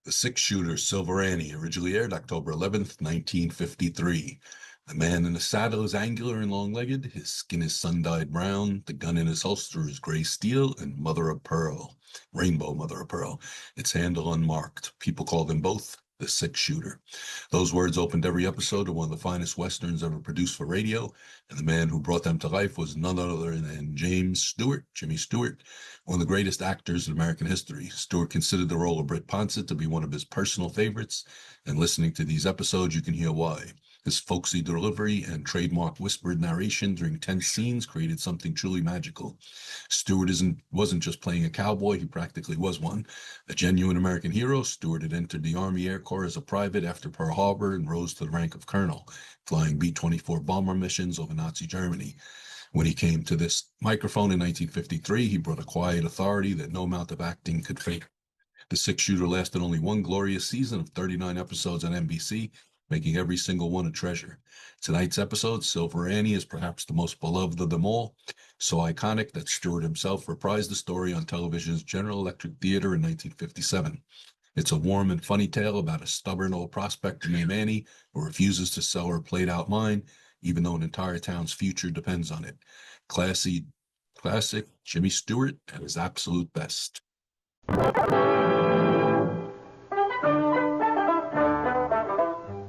The Six-Shooter, Silver Annie, originally aired October 11th, 1953. The man in the saddle is angular and long-legged. His skin is sun-dyed brown. The gun in his holster is gray steel and mother of pearl, rainbow mother of pearl. Its handle unmarked. People call them both the Six-Shooter. Those words opened every episode of one of the finest westerns ever produced for radio, and the man who brought them to life was none other than James Stewart, Jimmy Stewart, one of the greatest actors in American history. Stewart considered the role of Britt Ponset to be one of his personal favorites, and listening to these episodes, you can hear why. His folksy delivery and trademark whispered narration during tense scenes created something truly magical. Stewart wasn't just playing a cowboy, he practically was one. A genuine American hero, Stewart had entered the Army Air Corps as a private after Pearl Harbor and rose to the rank of colonel, flying B-24 bomber missions over Nazi Germany. When he came to this microphone in 1953, he brought a quiet authority that no amount of acting could fake. The Six-Shooter lasted only one glorious season of 39 episodes on NBC, making every single one a treasure. Tonight's episode, Silver Annie, is perhaps the most beloved of them all, so iconic that Stewart himself reprised the story on television's General Electric Theater in 1957. It's a warm and funny tale about a stubborn old prospector named Annie who refuses to sell her played-out mine, even though an entire town's future depends on it. Classic Jimmy Stewart at his absolute best.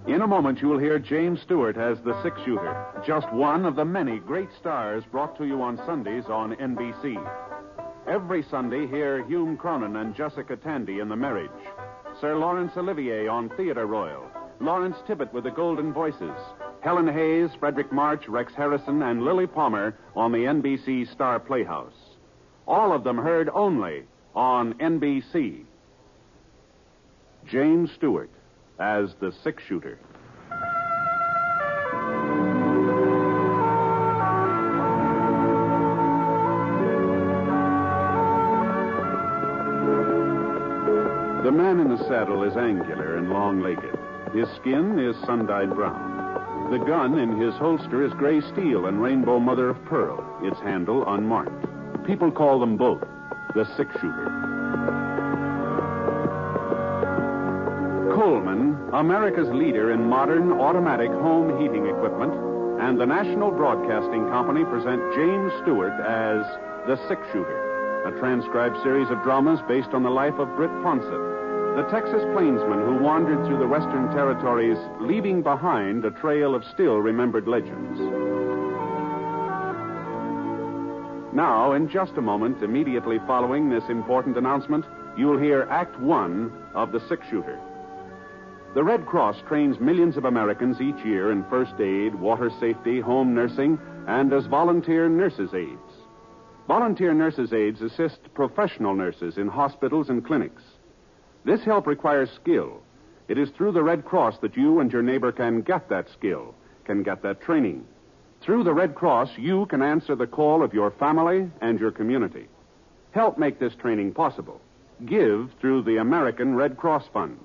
In a moment, you will hear James Stewart as the Six-Shooter, just one of the many great stars brought to you on Sundays on NBC. Every Sunday, hear Hume Cronin and Jessica Tandy in The Marriage, Sir Laurence Olivier on Theatre Royal, Lawrence Tibbett with the Golden Voices, Helen Hayes, Frederick March, Rex Harrison, and Lily Palmer on the NBC Star Playhouse. All of them heard only on NBC. James Stewart as the Six-Shooter. The man in the saddle is angular and long-legged. His skin is sun-dyed brown. The gun in his holster is gray steel and rainbow mother of pearl, its handle unmarked. People call them both the Six-Shooter. Coleman, America's leader in modern automatic home heating equipment, and the National Broadcasting Company present James Stewart as the Six-Shooter, a transcribed series of dramas based on the life of Britt Ponset, the Texas plainsman who wandered through the Western territories, leaving behind a trail of still-remembered legends. Now, in just a moment, immediately following this important announcement, you'll hear Act One of the Six-Shooter. The Red Cross trains millions of Americans each year in first aid, water safety, home nursing, and as volunteer nurses' aides. Volunteer nurses' aides assist professional nurses in hospitals and clinics. This help requires skill. It is through the Red Cross that you and your neighbor can get that skill, can get that training. Through the Red Cross, you can answer the call of your family and your community. Help make this training possible. Give through the American Red Cross Fund.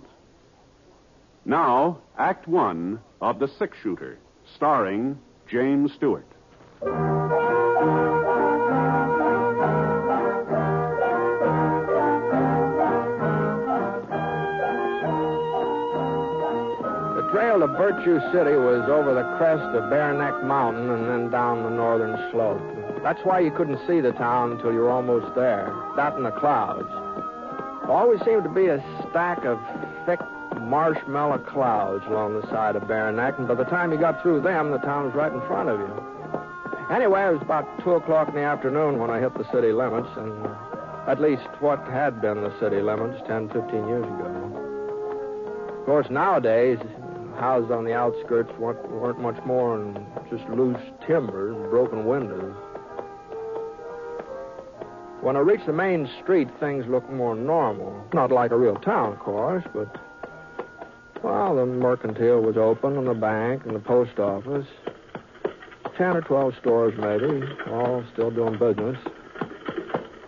Now, Act One of The Six-Shooter, starring James Stewart. The trail to Virtue City was over the crest of Bare Neck Mountain and then down the northern slope. That's why you couldn't see the town until you were almost there, that in the clouds. There always seemed to be a stack of thick marshmallow clouds along the side of Bare Neck, and by the time you got through them, the town was right in front of you. Anyway, it was about 2 o'clock in the afternoon when I hit the city limits, and at least what had been the city limits 10, 15 years ago. Of course, nowadays, houses on the outskirts weren't much more than just loose timbers, broken windows. When I reached the main street, things looked more normal. Not like a real town, of course, but well, the mercantile was open, and the bank, and the post office. 10 or 12 stores, maybe, all still doing business.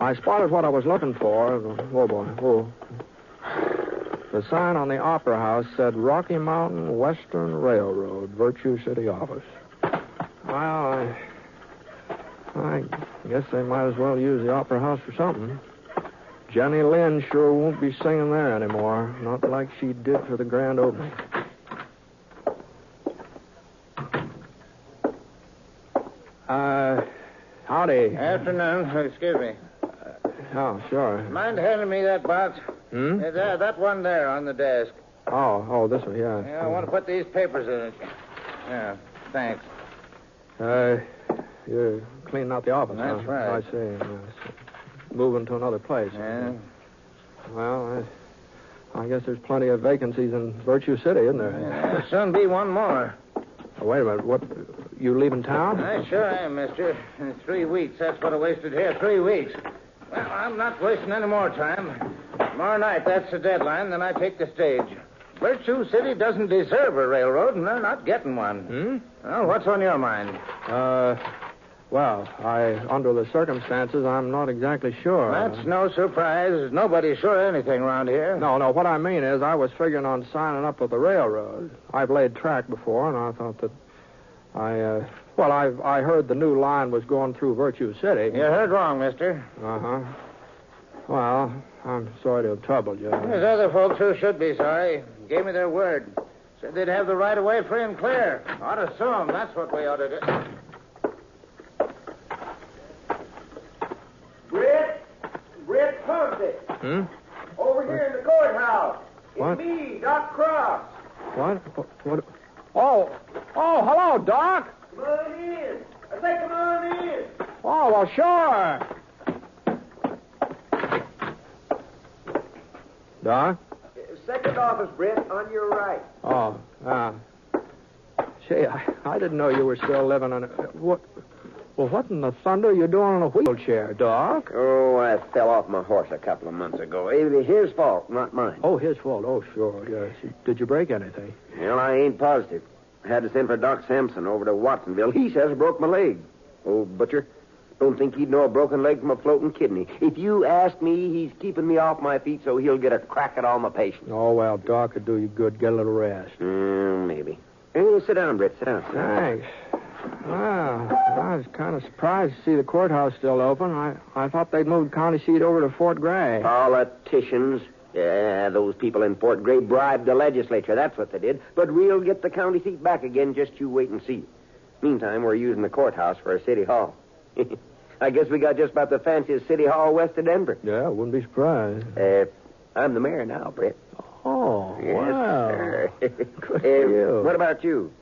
I spotted what I was looking for. Oh, boy. Oh. The sign on the Opera House said Rocky Mountain Western Railroad, Virtue City office. Well, I guess they might as well use the Opera House for something. Jenny Lynn sure won't be singing there anymore. Not like she did for the grand opening. Howdy. Afternoon. Excuse me. Oh, sure. Mind handing me that box? That one there on the desk. Oh, this one, yeah. Yeah, I want to put these papers in it. Yeah, thanks. You're cleaning out the office, That's huh? right. I see. Yes. Moving to another place. Yeah. Well, I guess there's plenty of vacancies in Virtue City, isn't there? There'll soon be one more. Oh, wait a minute. What? You leaving town? I sure am, mister. In 3 weeks. That's what I wasted here. 3 weeks. Well, I'm not wasting any more time. Tomorrow night, that's the deadline. Then I take the stage. Virtue City doesn't deserve a railroad, and they're not getting one. Well, what's on your mind? Well, under the circumstances, I'm not exactly sure. That's no surprise. Nobody's sure of anything around here. No, what I mean is I was figuring on signing up with the railroad. I've laid track before, and I thought that I heard the new line was going through Virtue City. You heard wrong, mister. Uh-huh. Well, I'm sorry to have troubled you. There's other folks who should be sorry. Gave me their word. Said they'd have the right of way free and clear. Ought to sue 'em. That's what we ought to do. Britt Ponset. Over here in the courthouse. What? It's me, Doc Cross. What? Oh, hello, Doc. Come on in. I say come on in. Oh, well, sure. Doc? Second office, Britt, on your right. Oh, Say, I didn't know you were still living on what? Well, what in the thunder are you doing in a wheelchair, Doc? Oh, I fell off my horse a couple of months ago. It was his fault, not mine. Oh, his fault. Oh, sure, yes. Did you break anything? Well, I ain't positive. I had to send for Doc Sampson over to Watsonville. He says I broke my leg. Old butcher. Don't think he'd know a broken leg from a floating kidney. If you ask me, he's keeping me off my feet so he'll get a crack at all my patients. Oh, well, Doc could do you good. Get a little rest. Maybe. Hey, sit down, Britt. Sit down. Thanks. Well, I was kind of surprised to see the courthouse still open. I thought they'd moved county seat over to Fort Gray. Politicians. Yeah, those people in Fort Gray bribed the legislature. That's what they did. But we'll get the county seat back again. Just you wait and see. Meantime, we're using the courthouse for a city hall. I guess we got just about the fanciest city hall west of Denver. Yeah, I wouldn't be surprised. I'm the mayor now, Britt. Oh, yes, wow. Sir. Good for you. What about you?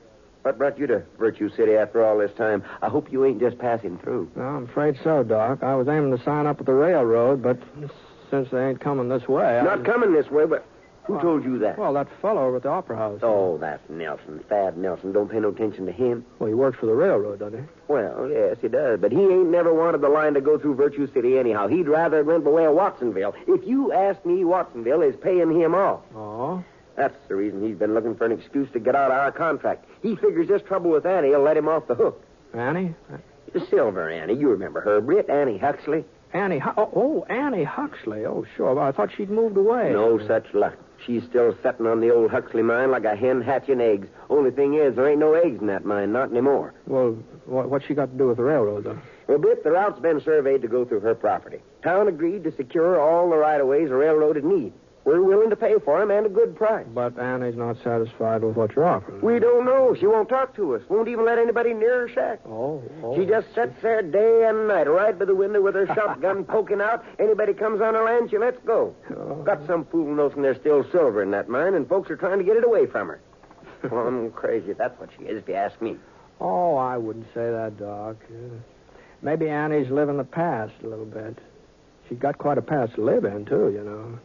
What brought you to Virtue City after all this time? I hope you ain't just passing through. No, I'm afraid so, Doc. I was aiming to sign up with the railroad, but since they ain't coming this way... Not coming this way, but who told you that? Well, that fellow over at the Opera House. Oh, that's Nelson. Thad Nelson. Don't pay no attention to him. Well, he works for the railroad, doesn't he? Well, yes, he does. But he ain't never wanted the line to go through Virtue City anyhow. He'd rather it went the way of Watsonville. If you ask me, Watsonville is paying him off. Oh? That's the reason he's been looking for an excuse to get out of our contract. He figures this trouble with Annie will let him off the hook. Annie? Silver Annie. You remember her, Britt. Annie Huxley. Annie Huxley. Oh, sure. Well, I thought she'd moved away. No such luck. She's still sitting on the old Huxley mine like a hen hatching eggs. Only thing is, there ain't no eggs in that mine, not anymore. Well, what's she got to do with the railroad, then? Well, Britt, the route's been surveyed to go through her property. Town agreed to secure all the right-of-ways the railroad would need. We're willing to pay for them and a good price. But Annie's not satisfied with what you're offering. We don't know. She won't talk to us. Won't even let anybody near her shack. Oh. She just sits there day and night, right by the window with her shotgun poking out. Anybody comes on her land, she lets go. Oh. Got some fool notion there's still silver in that mine, and folks are trying to get it away from her. Well, I'm crazy. That's what she is, if you ask me. Oh, I wouldn't say that, Doc. Maybe Annie's living the past a little bit. She's got quite a past to live in, too, you know.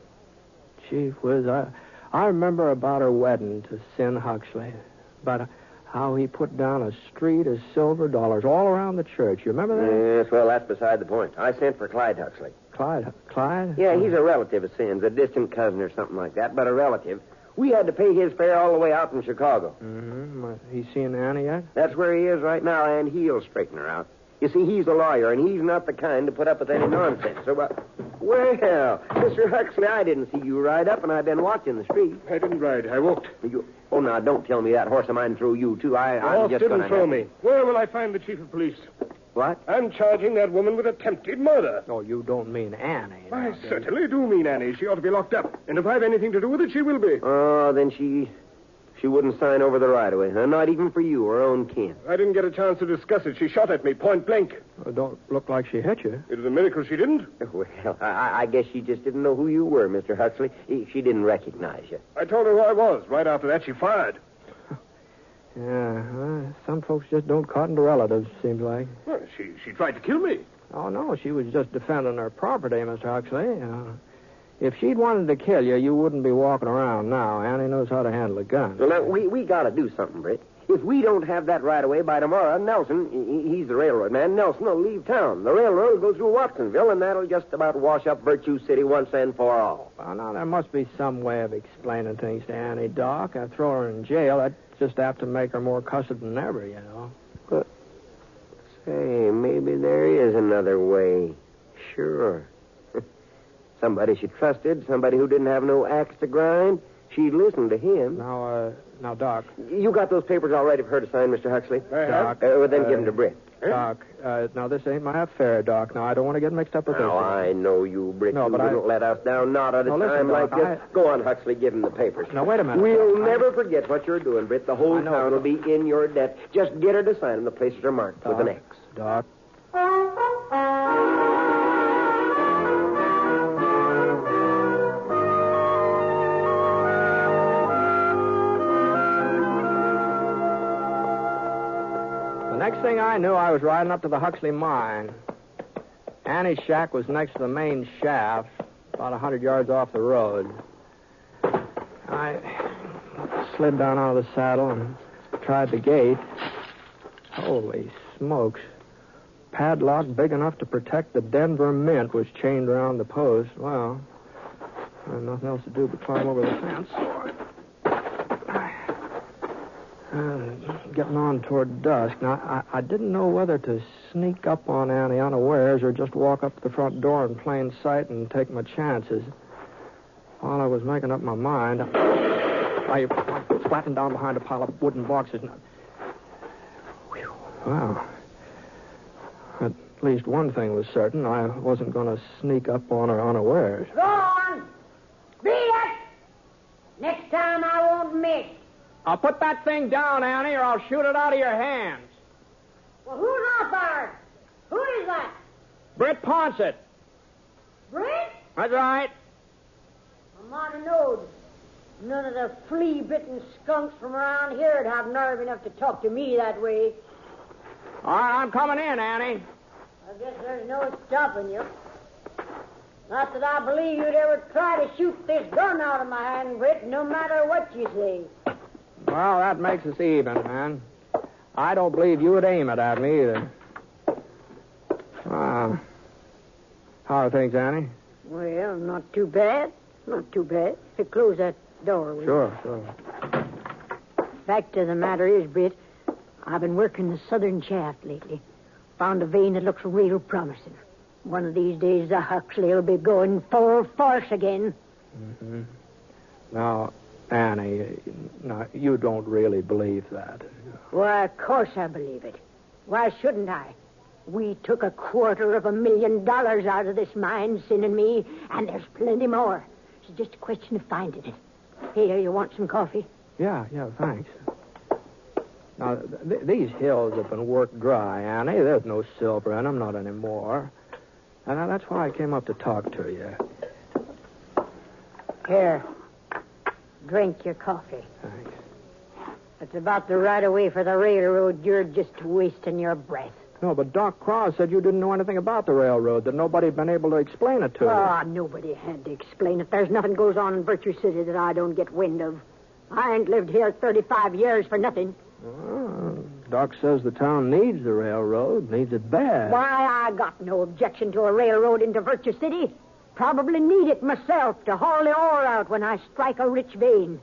Gee whiz, I remember about her wedding to Sin Huxley. About how he put down a street of silver dollars all around the church. You remember that? Yes, well, that's beside the point. I sent for Clyde Huxley. Clyde? Yeah, he's a relative of Sin's, a distant cousin or something like that, but a relative. We had to pay his fare all the way out from Chicago. Mm-hmm. He's seen Annie yet? That's where he is right now, and he'll straighten her out. You see, he's a lawyer, and he's not the kind to put up with any nonsense. So, well, Mr. Huxley, I didn't see you ride up, and I've been watching the street. I didn't ride. I walked. Oh, now, don't tell me that horse of mine threw you, too. I'm just didn't going throw me. Where will I find the chief of police? What? I'm charging that woman with attempted murder. Oh, you don't mean Annie. I certainly do mean Annie. She ought to be locked up. And if I've anything to do with it, she will be. Oh, then she wouldn't sign over the right-of-way, huh? Not even for you, her own kin. I didn't get a chance to discuss it. She shot at me point blank. It don't look like she hit you. It was a miracle she didn't. Well, I guess she just didn't know who you were, Mr. Huxley. She didn't recognize you. I told her who I was. Right after that, she fired. Yeah, some folks just don't cotton to relatives, seems like. Well, she tried to kill me. Oh, no, she was just defending her property, Mr. Huxley. If she'd wanted to kill you, you wouldn't be walking around now. Annie knows how to handle a gun. Well, now, we got to do something, Britt. If we don't have that right away by tomorrow, Nelson, he's the railroad man, Nelson will leave town. The railroad will go through Watsonville, and that'll just about wash up Virtue City once and for all. Well, now, there must be some way of explaining things to Annie, Doc. I throw her in jail. That's just apt to make her more cussed than ever, you know. But, say, maybe there is another way. Sure. Somebody she trusted, somebody who didn't have no axe to grind. She'd listen to him. Now, Doc. You got those papers all ready for her to sign, Mr. Huxley? I have. Well, then give them to Britt. Doc, now, this ain't my affair, Doc. Now, I don't want to get mixed up with this. Oh, I know you, Britt. No, you but wouldn't let us down, not at a No, listen, time like Doc, this. Go on, Huxley, give him the papers. Now, wait a minute. We'll Doc. never forget what you're doing, Britt. The whole I know. town will be in your debt. Just get her to sign them. The places are marked with an X. Doc. Next thing I knew, I was riding up to the Huxley mine. Annie's shack was next to the main shaft, about 100 yards off the road. I slid down out of the saddle and tried the gate. Holy smokes. Padlock big enough to protect the Denver Mint was chained around the post. Well, I had nothing else to do but climb over the fence. Getting on toward dusk. Now, I didn't know whether to sneak up on Annie unawares or just walk up to the front door in plain sight and take my chances. While I was making up my mind, I flattened down behind a pile of wooden boxes. Whew. Wow. At least one thing was certain. I wasn't going to sneak up on her unawares. Go on. Beat it. Next time I won't miss. I'll put that thing down, Annie, or I'll shoot it out of your hands. Well, who's out there? Who is that? Britt Ponset. Britt? That's right. I'm on a node. None of the flea-bitten skunks from around here'd have nerve enough to talk to me that way. All right, I'm coming in, Annie. I guess there's no stopping you. Not that I believe you'd ever try to shoot this gun out of my hand, Britt, no matter what you say. Well, that makes us even, man. I don't believe you would aim it at me either. How are things, Annie? Well, not too bad. Not too bad. So close that door, will you? Sure. Fact of the matter is, Britt, I've been working the southern shaft lately. Found a vein that looks real promising. One of these days, the Huxley will be going full force again. Mm-hmm. Now, Annie, now, you don't really believe that. Why, of course I believe it. Why shouldn't I? We took $250,000 out of this mine, Sin and me, and there's plenty more. It's just a question of finding it. Here, you want some coffee? Yeah, thanks. Now, these hills have been worked dry, Annie. There's no silver in them, not anymore. And that's why I came up to talk to you. Here. Drink your coffee. Thanks. It's about the right of way for the railroad. You're just wasting your breath. No, but Doc Cross said you didn't know anything about the railroad, that nobody had been able to explain it to you. Oh, nobody had to explain it. There's nothing goes on in Virtue City that I don't get wind of. I ain't lived here 35 years for nothing. Doc says the town needs the railroad, needs it bad. Why, I got no objection to a railroad into Virtue City. Probably need it myself to haul the ore out when I strike a rich vein.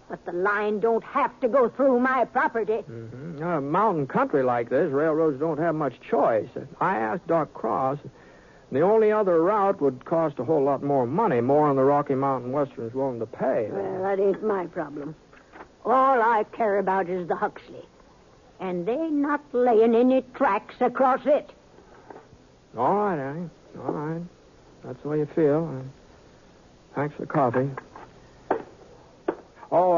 But the line don't have to go through my property. Mm-hmm. Mountain country like this, railroads don't have much choice. I asked Doc Cross. The only other route would cost a whole lot more money, more than the Rocky Mountain Western's willing to pay. Well, that ain't my problem. All I care about is the Huxley. And they're not laying any tracks across it. All right, Annie. All right. That's the way you feel. Thanks for the coffee. Oh,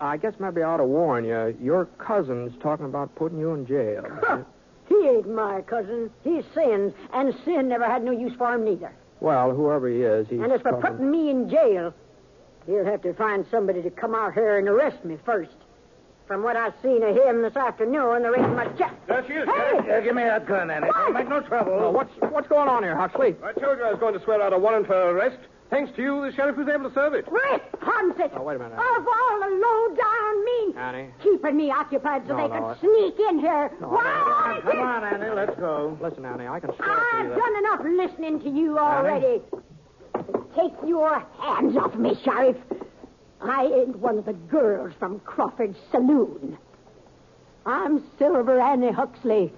I guess maybe I ought to warn you. Your cousin's talking about putting you in jail. He ain't my cousin. He's Sin, and Sin never had no use for him neither. Well, whoever he is, he's And as for putting me in jail, he'll have to find somebody to come out here and arrest me first. From what I've seen of him this afternoon, there ain't much... That's you, Hey! Sheriff. Give me that gun, Annie. Don't make no trouble. Oh, what's going on here, Huxley? I told you I was going to swear out a warrant for arrest. Thanks to you, the sheriff was able to serve it. Britt Ponset! Oh, wait a minute. Of all the low-down mean... Annie? Keeping me occupied so No, they no, could sneak in here. Why? Come on, Annie. Let's go. Listen, Annie, I can swear to you I've that... done enough listening to you already. Take your hands off me, Sheriff. I ain't one of the girls from Crawford's saloon. I'm Silver Annie Huxley,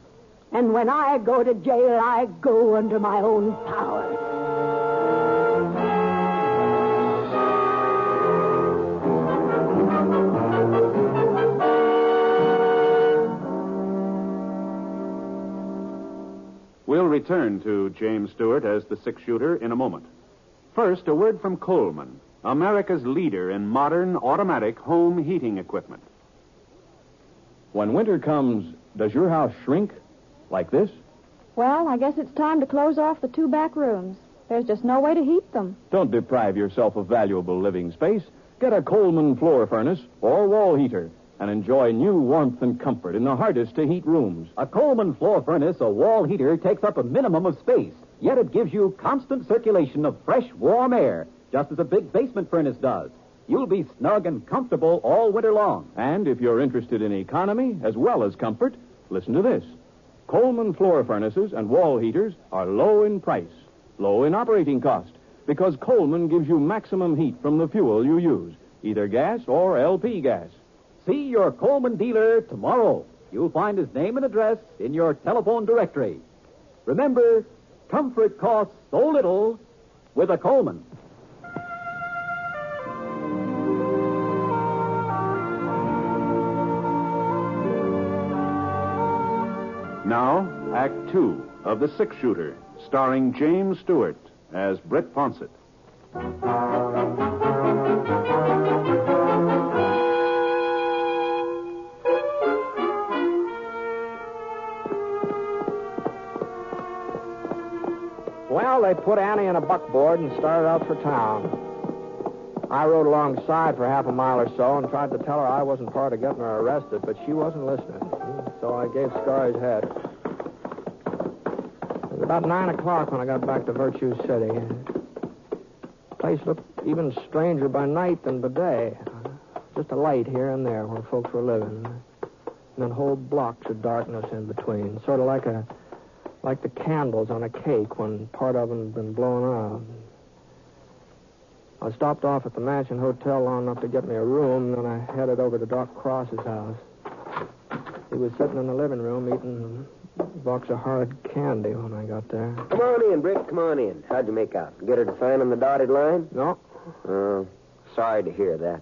and when I go to jail, I go under my own power. We'll return to James Stewart as the six-shooter in a moment. First, a word from Coleman, America's leader in modern automatic home heating equipment. When winter comes, does your house shrink like this? Well, I guess it's time to close off the 2 back rooms. There's just no way to heat them. Don't deprive yourself of valuable living space. Get a Coleman floor furnace or wall heater and enjoy new warmth and comfort in the hardest to heat rooms. A Coleman floor furnace or wall heater takes up a minimum of space, yet it gives you constant circulation of fresh, warm air, just as a big basement furnace does. You'll be snug and comfortable all winter long. And if you're interested in economy as well as comfort, listen to this. Coleman floor furnaces and wall heaters are low in price, low in operating cost, because Coleman gives you maximum heat from the fuel you use, either gas or LP gas. See your Coleman dealer tomorrow. You'll find his name and address in your telephone directory. Remember, comfort costs so little with a Coleman. Now, Act Two of The Six-Shooter, starring James Stewart as Britt Ponset. Well, they put Annie in a buckboard and started out for town. I rode alongside for half a mile or so and tried to tell her I wasn't part of getting her arrested, but she wasn't listening. So I gave Scarry's head. It was about 9 o'clock when I got back to Virtue City. The place looked even stranger by night than by day. Just a light here and there where folks were living. And then whole blocks of darkness in between. Sort of like the candles on a cake when part of them had been blown out. I stopped off at the Mansion Hotel long enough to get me a room, and then I headed over to Doc Cross's house. He was sitting in the living room eating a box of hard candy when I got there. Come on in, Britt. Come on in. How'd you make out? Get her to sign on the dotted line? No. Sorry to hear that.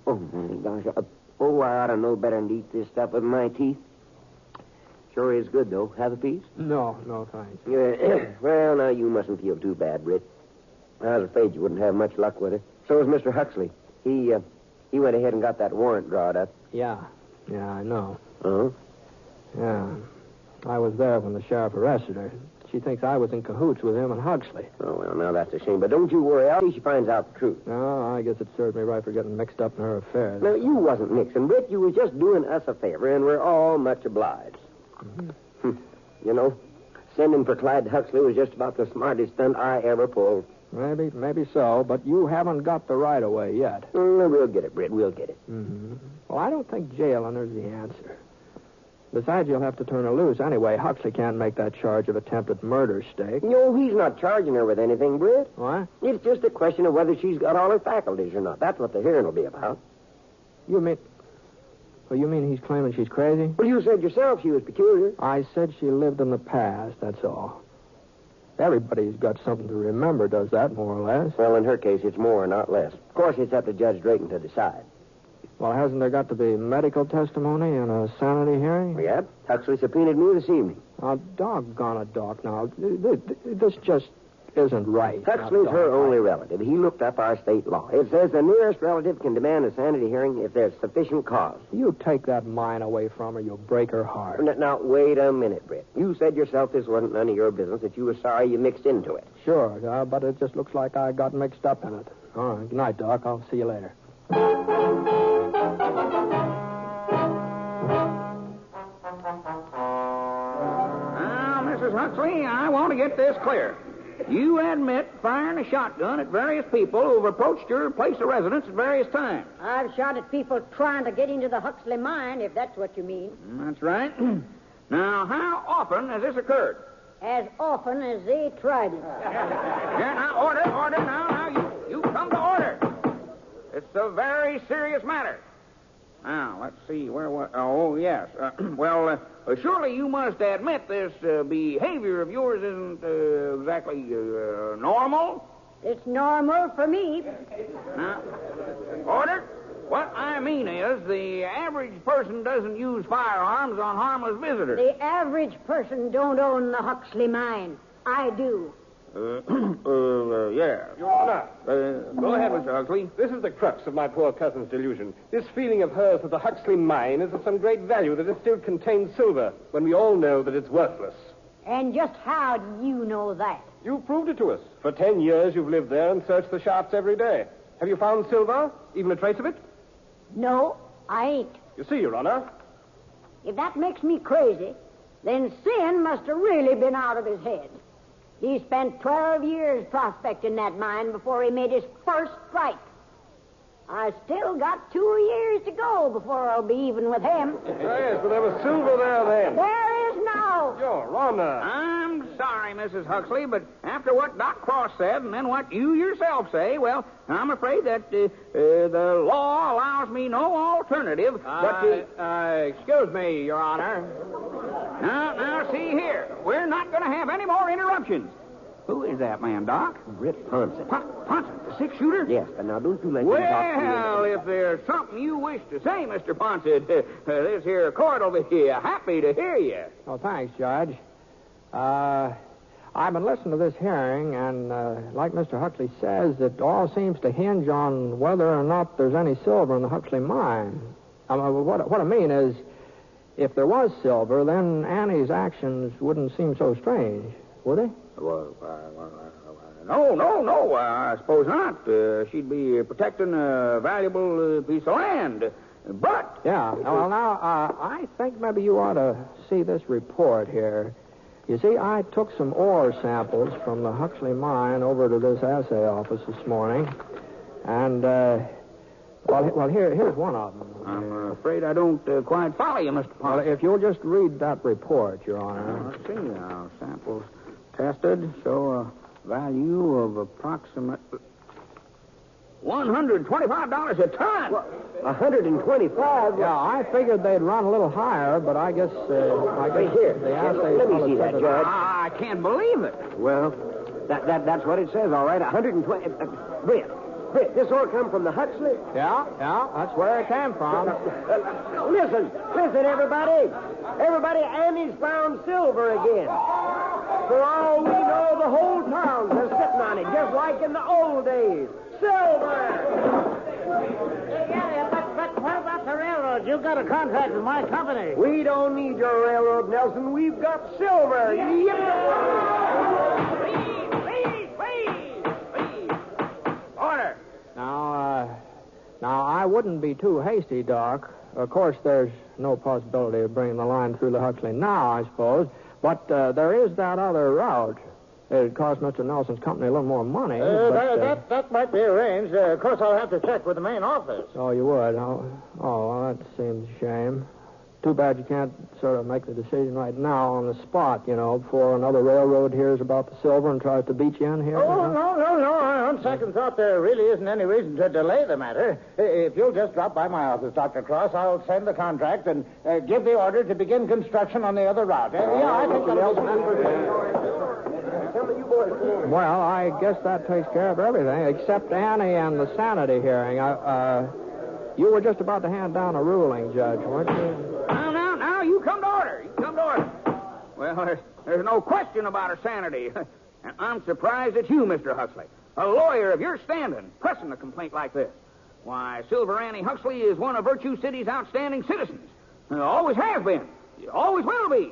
Oh, my gosh. I ought to know better than to eat this stuff with my teeth. Sure is good, though. Have a piece? No, thanks. Yeah. Well, now, you mustn't feel too bad, Britt. I was afraid you wouldn't have much luck with her. So was Mr. Huxley. He went ahead and got that warrant drawn up. Yeah, I know. Uh-huh. Yeah. I was there when the sheriff arrested her. She thinks I was in cahoots with him and Huxley. Oh, well, now that's a shame. But don't you worry. I'll see she finds out the truth. No, I guess it served me right for getting mixed up in her affairs. Now, you wasn't mixing, Britt. You was just doing us a favor, and we're all much obliged. Mm-hmm. You know, sending for Clyde Huxley was just about the smartest stunt I ever pulled. Maybe so, but you haven't got the right of way yet. We'll get it, Britt. We'll get it. Mm-hmm. Well, I don't think jailing is the answer. Besides, you'll have to turn her loose anyway. Huxley can't make that charge of attempted murder stake. No, he's not charging her with anything, Britt. What? It's just a question of whether she's got all her faculties or not. That's what the hearing will be about. You mean he's claiming she's crazy? Well, you said yourself she was peculiar. I said she lived in the past, that's all. Everybody's got something to remember, does that, more or less. Well, in her case, it's more, not less. Of course, it's up to Judge Drayton to decide. Well, hasn't there got to be medical testimony and a sanity hearing? Yep. Huxley subpoenaed me this evening. Now, doggone it, Doc. Now, this just isn't right. Huxley's her only relative. He looked up our state law. It says the nearest relative can demand a sanity hearing if there's sufficient cause. You take that mine away from her, you'll break her heart. Now, wait a minute, Britt. You said yourself this wasn't none of your business, that you were sorry you mixed into it. Sure, but it just looks like I got mixed up in it. All right, good night, Doc. I'll see you later. Now, Mrs. Huxley, I want to get this clear. You admit firing a shotgun at various people who've approached your place of residence at various times. I've shot at people trying to get into the Huxley mine, if that's what you mean. That's right. Now, how often has this occurred? As often as they tried it. Here, now, order. Now, you come to order. It's a very serious matter. Now, let's see, oh, yes. Surely you must admit this behavior of yours isn't exactly normal? It's normal for me. Now, order. What I mean is the average person doesn't use firearms on harmless visitors. The average person don't own the Huxley mine. I do. Yeah. Your Honor. Go ahead, Mr. Huxley. This is the crux of my poor cousin's delusion. This feeling of hers that the Huxley mine is of some great value, that it still contains silver, when we all know that it's worthless. And just how do you know that? You've proved it to us. For 10 years you've lived there and searched the shafts every day. Have you found silver? Even a trace of it? No, I ain't. You see, Your Honor. If that makes me crazy, then Sin must have really been out of his head. He spent 12 years prospecting that mine before he made his first strike. I still got 2 years to go before I'll be even with him. Yes, but there was silver there then. There is now. Your Honor. I'm sorry, Mrs. Huxley, but after what Doc Cross said and then what you yourself say, well, I'm afraid that the law allows me no alternative but to... Excuse me, Your Honor. Now, see here. We're not going to have any more interruptions. Who is that man, Doc? Britt Ponset. Ponset, the six-shooter? Yes, but now don't you let me talk to you. Well, if there's something you wish to say, Mr. Ponset, this here court will be happy to hear you. Oh, thanks, Judge. I've been listening to this hearing, and like Mr. Huxley says, it all seems to hinge on whether or not there's any silver in the Huxley mine. What I mean is, if there was silver, then Annie's actions wouldn't seem so strange, would they? Well, no, I suppose not. She'd be protecting a valuable piece of land. But... Yeah, well, now, I think maybe you ought to see this report here. You see, I took some ore samples from the Huxley mine over to this assay office this morning, and, here's one of them. I'm afraid I don't quite follow you, Mr. Ponset. Well, if you'll just read that report, Your Honor. Let's see now. Samples tested show a value of approximately $125 a ton. What? 125? Yeah, I figured they'd run a little higher, but I guess Here, the assay... let me see that, Judge. I can't believe it. Well, that's what it says, all right. 120... Britt, this all come from the Huxley? Yeah, that's where it came from. Listen, everybody. Everybody, Annie's found silver again. For all we know, the whole town's been sitting on it, just like in the old days. Silver! Yeah, but what about the railroad? You've got a contract with my company. We don't need your railroad, Nelson. We've got silver. Please. Order. Now, I wouldn't be too hasty, Doc. Of course, there's no possibility of bringing the line through the Huxley now, I suppose. But there is that other route. It'd cost Mr. Nelson's company a little more money. That might be arranged. Of course, I'll have to check with the main office. Oh, you would? Oh, well, that seems a shame. Too bad you can't sort of make the decision right now on the spot, before another railroad hears about the silver and tries to beat you in here. Oh, no. On second thought, there really isn't any reason to delay the matter. If you'll just drop by my office, Dr. Cross, I'll send the contract and give the order to begin construction on the other route. I think that'll be... Well, I guess that takes care of everything, except Annie and the sanity hearing. You were just about to hand down a ruling, Judge, weren't you? Now, you come to order. You come to order. Well, there's no question about her sanity. And I'm surprised at you, Mr. Huxley. A lawyer of your standing, pressing a complaint like this. Why, Silver Annie Huxley is one of Virtue City's outstanding citizens. Always has been. Always will be.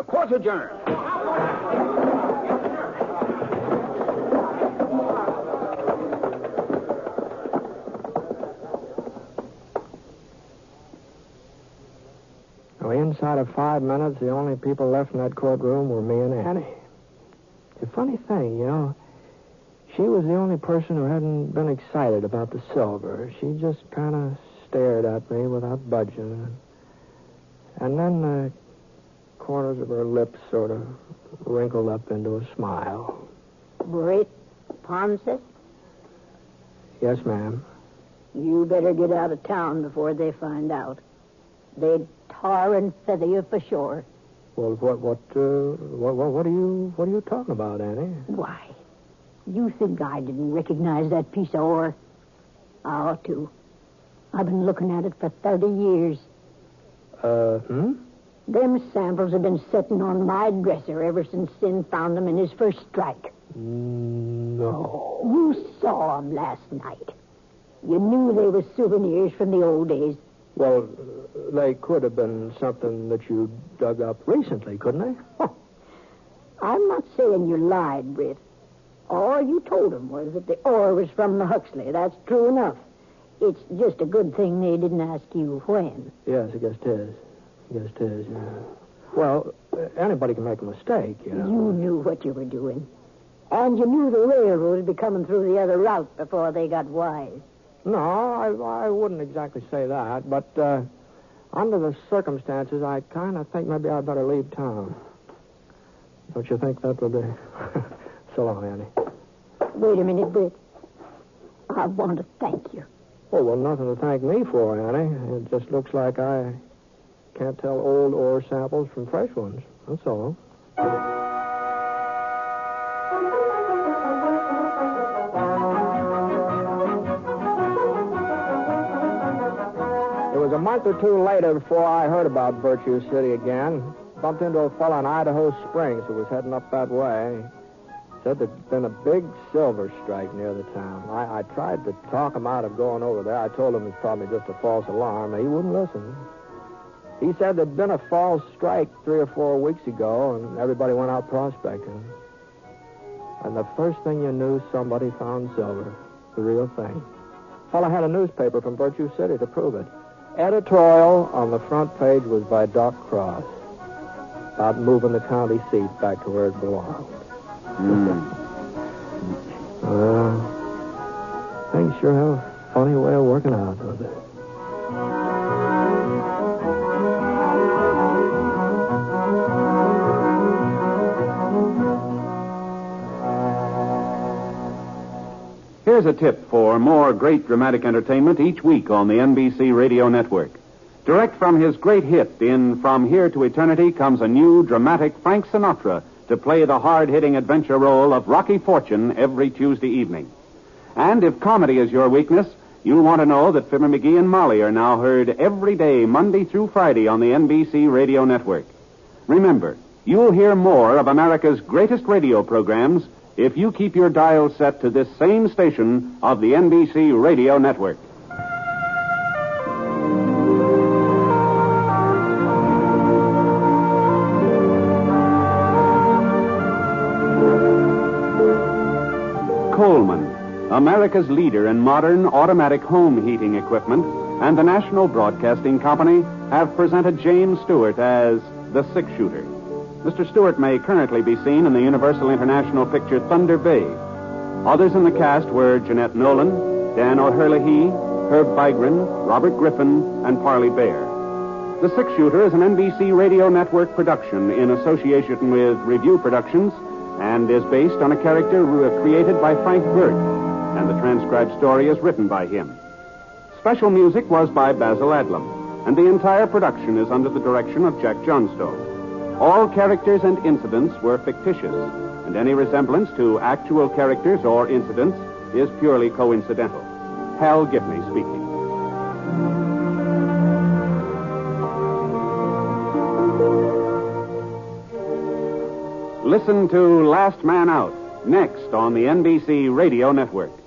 Court's adjourned. Well, inside of 5 minutes, the only people left in that courtroom were me and Annie. It's a funny thing, you know. She was the only person who hadn't been excited about the silver. She just kind of stared at me without budging. And then the corners of her lips sort of wrinkled up into a smile. Britt Ponset? Yes, ma'am. You better get out of town before they find out. They'd tar and feather you for sure. Well, what are you talking about, Annie? Why? You think I didn't recognize that piece of ore? I ought to. I've been looking at it for 30 years. Them samples have been sitting on my dresser ever since Sin found them in his first strike. No. You saw them last night. You knew they were souvenirs from the old days. Well, they could have been something that you dug up recently, couldn't they? I'm not saying you lied, Britt. All you told them was that the ore was from the Huxley. That's true enough. It's just a good thing they didn't ask you when. Yes, I guess it is. Yeah. Well, anybody can make a mistake, you know. You knew what you were doing. And you knew the railroad would be coming through the other route before they got wise. No, I wouldn't exactly say that, but under the circumstances, I kind of think maybe I'd better leave town. Don't you think that would be... So long, Annie. Wait a minute, Britt. I want to thank you. Oh, well, nothing to thank me for, Annie. It just looks like I can't tell old ore samples from fresh ones. That's all. It was a month or two later before I heard about Virtue City again. Bumped into a fellow in Idaho Springs who was heading up that way. Said there'd been a big silver strike near the town. I tried to talk him out of going over there. I told him it's probably just a false alarm. He wouldn't listen. He said there'd been a false strike 3 or 4 weeks ago, and everybody went out prospecting. And the first thing you knew, somebody found silver. The real thing. Fellow had a newspaper from Virtue City to prove it. Editorial on the front page was by Doc Cross about moving the county seat back to where it belonged. Things sure have a funny way of working out, don't they? Here's a tip for more great dramatic entertainment each week on the NBC Radio Network. Direct from his great hit in From Here to Eternity comes a new dramatic Frank Sinatra to play the hard-hitting adventure role of Rocky Fortune every Tuesday evening. And if comedy is your weakness, you'll want to know that Fibber McGee and Molly are now heard every day, Monday through Friday, on the NBC Radio Network. Remember, you'll hear more of America's greatest radio programs if you keep your dial set to this same station of the NBC Radio Network. Coleman, America's leader in modern automatic home heating equipment, and the National Broadcasting Company have presented James Stewart as the six-shooter. Mr. Stewart may currently be seen in the Universal International picture Thunder Bay. Others in the cast were Jeanette Nolan, Dan O'Herlihy, Herb Vigran, Robert Griffin, and Parley Bear. The Six-Shooter is an NBC Radio Network production in association with Review Productions and is based on a character created by Frank Burt, and the transcribed story is written by him. Special music was by Basil Adlam, and the entire production is under the direction of Jack Johnstone. All characters and incidents were fictitious, and any resemblance to actual characters or incidents is purely coincidental. Hal Gibney speaking. Listen to Last Man Out, next on the NBC Radio Network.